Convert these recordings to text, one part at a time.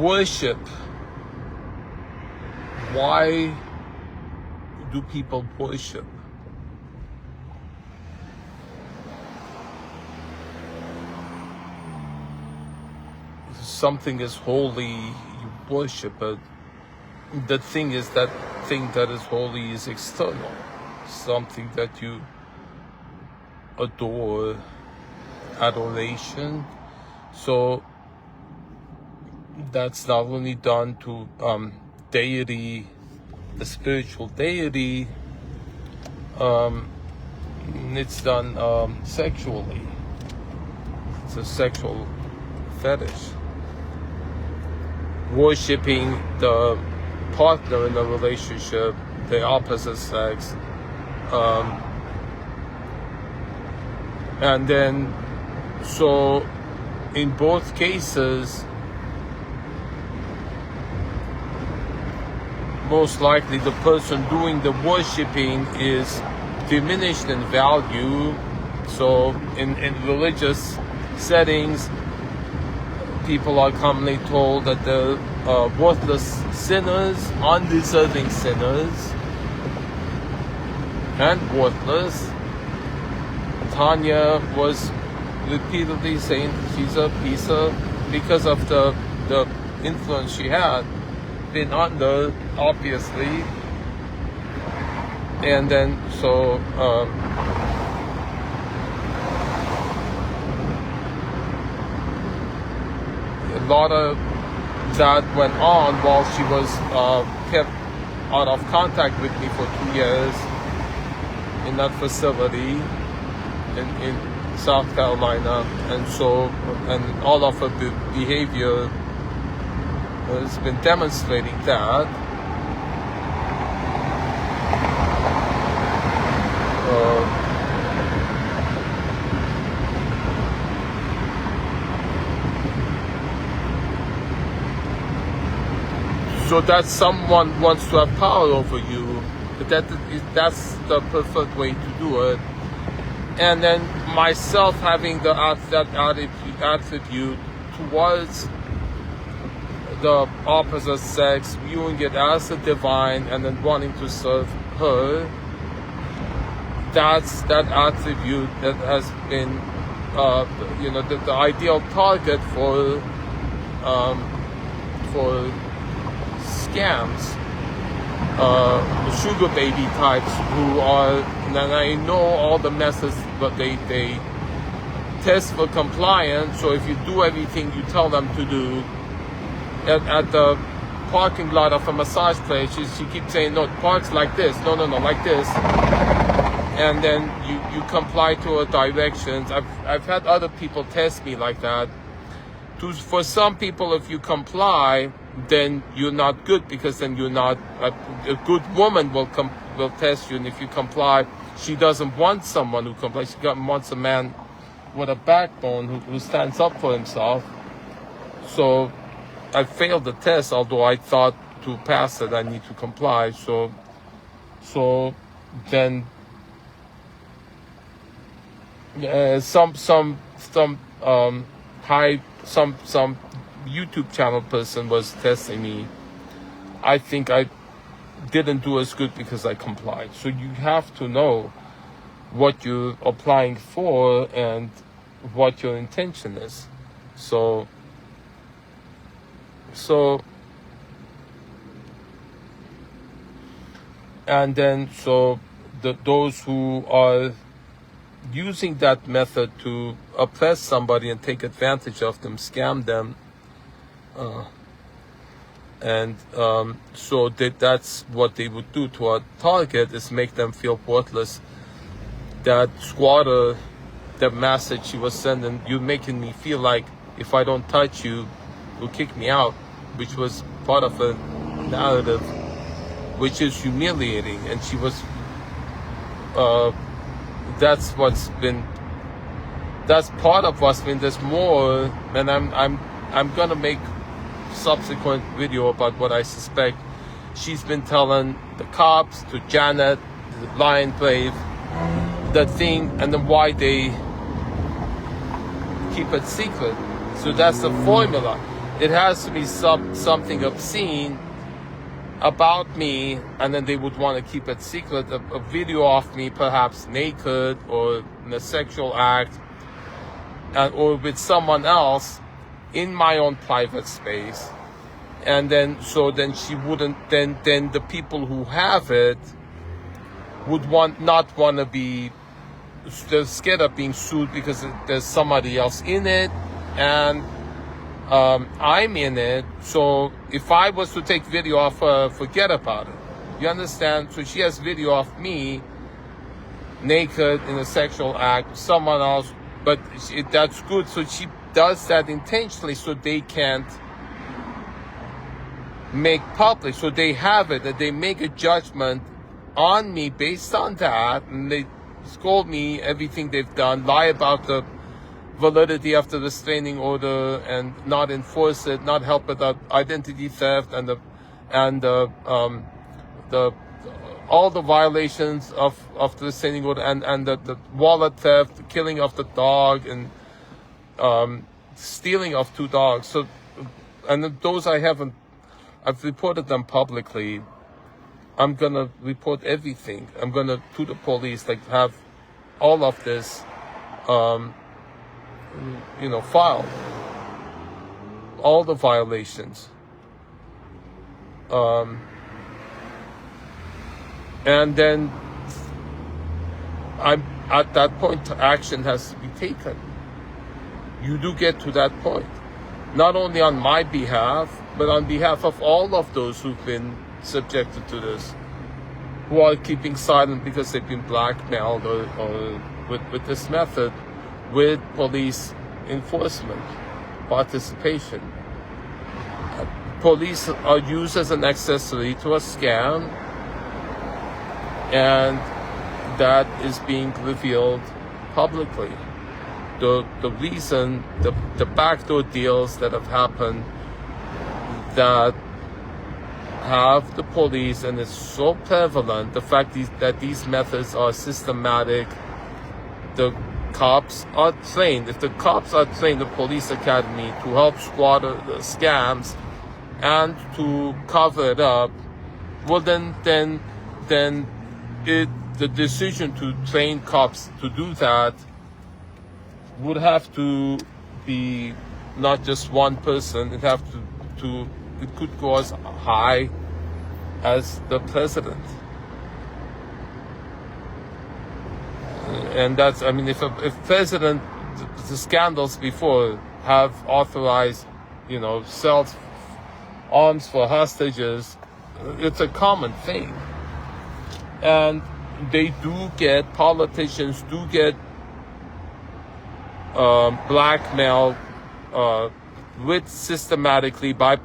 worship. Why do people worship? If something is holy, you worship it. The thing is, that thing that is holy is external. Something that you adore, adoration. So that's not only done to deity, the spiritual deity, it's done sexually. It's a sexual fetish. Worshipping the partner in the relationship, the opposite sex, and then so in both cases, most likely the person doing the worshipping is diminished in value. So in religious settings, people are commonly told that they're worthless sinners, undeserving sinners, and worthless. Tanya was repeatedly saying she's a piece of, because of the influence she had been under, obviously. And then so a lot of that went on while she was kept out of contact with me for 2 years in that facility in South Carolina. And so, and all of her behavior has been demonstrating that. So that someone wants to have power over you, that's the perfect way to do it. And then myself having that attitude towards the opposite sex, viewing it as a divine and then wanting to serve her, that's that attribute that has been the ideal target for scams, sugar baby types who are, and I know all the methods, but they test for compliance. So if you do everything you tell them to do, at the parking lot of a massage place, she keeps saying, no, parks like this, no, like this. And then you comply to her directions. I've had other people test me like that. For some people, if you comply, then you're not good, because then you're not a good woman will test you. And if you comply, she doesn't want someone who complies. She wants a man with a backbone who stands up for himself. So I failed the test, although I thought to pass it I need to comply. So then some YouTube channel person was testing me. I think I didn't do as good because I complied. So you have to know what you're applying for and what your intention is. So and then those who are using that method to oppress somebody and take advantage of them, scam them, so that's what they would do to our target, is make them feel worthless. That squatter, that message she was sending, you're making me feel like if I don't touch you, you'll kick me out, which was part of a narrative which is humiliating. And she was that's part of what's been. There's more, and I'm gonna make subsequent video about what I suspect she's been telling the cops, to Janet, the Lion Brave, that thing, and then why they keep it secret. So that's the formula. it has to be something obscene about me, and then they would want to keep it secret. A video of me perhaps naked or in a sexual act, or with someone else in my own private space. And then she wouldn't, then the people who have it would not want to be, they're scared of being sued because there's somebody else in it, and I'm in it. So if I was to take video of her, forget about it. You understand? So she has video of me naked in a sexual act with someone else, but that's good. So she does that intentionally so they can't make public. So they have it, that they make a judgment on me based on that, and they scold me everything they've done, lie about the validity of the restraining order and not enforce it, not help with the identity theft and all the violations of the restraining order and the wallet theft, the killing of the dog, and stealing of 2 dogs. So, and those I've reported them publicly. I'm gonna report everything. I'm gonna, to the police, like, have all of this filed, all the violations, and then I'm at that point. Action has to be taken. You do get to that point, not only on my behalf, but on behalf of all of those who've been subjected to this, who are keeping silent because they've been blackmailed or with this method, with police enforcement participation. Police are used as an accessory to a scam, and that is being revealed publicly. The reason, the backdoor deals that have happened that have the police, and it's so prevalent, the fact that these methods are systematic. The cops are trained. If the cops are trained, the police academy, to help squash the scams and to cover it up, well then the decision to train cops to do that would have to be not just one person. It could go as high as the president. And that's, I mean, if president, the scandals before have authorized, sell arms for hostages, it's a common thing. And politicians do get blackmailed with systematically by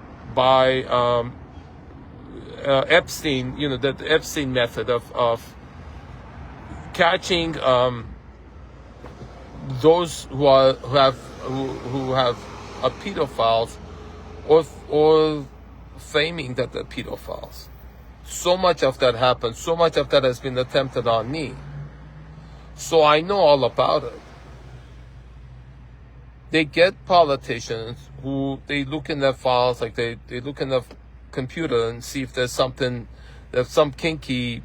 Epstein, the Epstein method of catching those who have pedophiles, or framing that they're pedophiles. So much of that happens. So much of that has been attempted on me. So I know all about it. They get politicians who, they look in their files, like they look in the computer and see if there's some kinky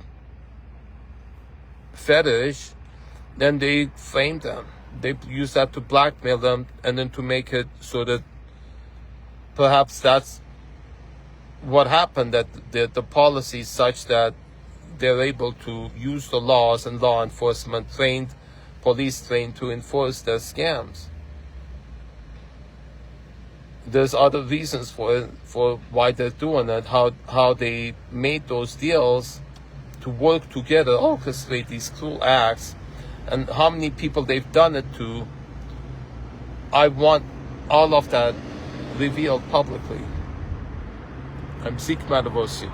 fetish, then they frame them. They use that to blackmail them, and then to make it so that perhaps that's what happened, that the policy is such that they're able to use the laws and law enforcement police trained to enforce their scams. There's other reasons for why they're doing it, how they made those deals to work together, orchestrate these cruel acts, and how many people they've done it to. I want all of that revealed publicly. I'm Zeke Matevosian.